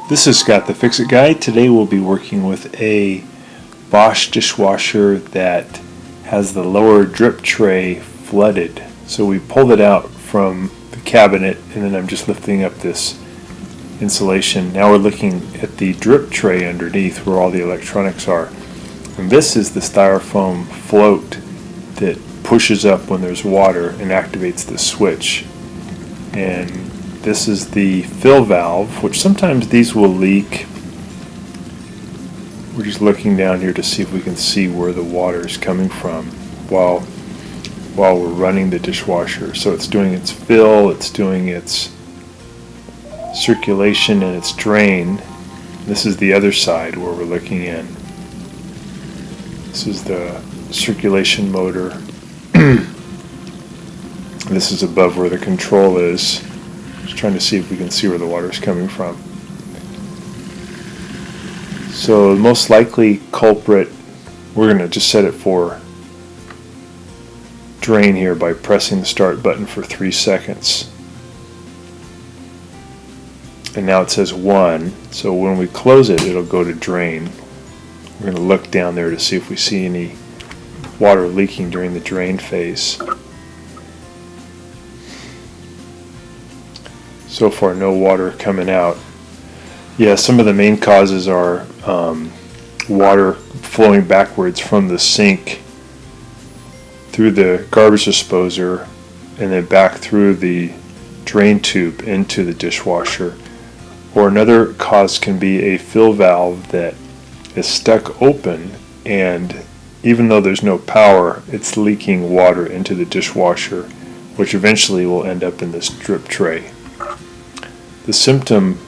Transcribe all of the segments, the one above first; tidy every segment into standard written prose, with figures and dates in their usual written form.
This is Scott the Fix-It Guy. Today we'll be working with a Bosch dishwasher that has the lower drip tray flooded. So we pulled it out from the cabinet and then I'm just lifting up this insulation. Now we're looking at the drip tray underneath where all the electronics are. And this is the styrofoam float that pushes up when there's water and activates the switch. And this is the fill valve, which sometimes these will leak. We're just looking down here to see if we can see where the water is coming from while we're running the dishwasher. So it's doing its fill, it's doing its circulation and its drain. This is the other side where we're looking in. This is the circulation motor. This is above where the control is. Just trying to see if we can see where the water is coming from. So the most likely culprit, we're going to just set it for drain here by pressing the start button for 3 seconds. And now it says 1, so when we close it, it'll go to drain. We're going to look down there to see if we see any water leaking during the drain phase. So far, no water coming out. Yeah, some of the main causes are water flowing backwards from the sink through the garbage disposer and then back through the drain tube into the dishwasher. Or another cause can be a fill valve that is stuck open, and even though there's no power, it's leaking water into the dishwasher, which eventually will end up in this drip tray. The symptom,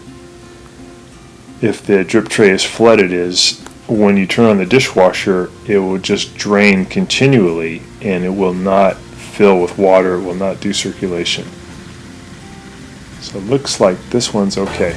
if the drip tray is flooded, is when you turn on the dishwasher, it will just drain continually and it will not fill with water, it will not do circulation. So it looks like this one's okay.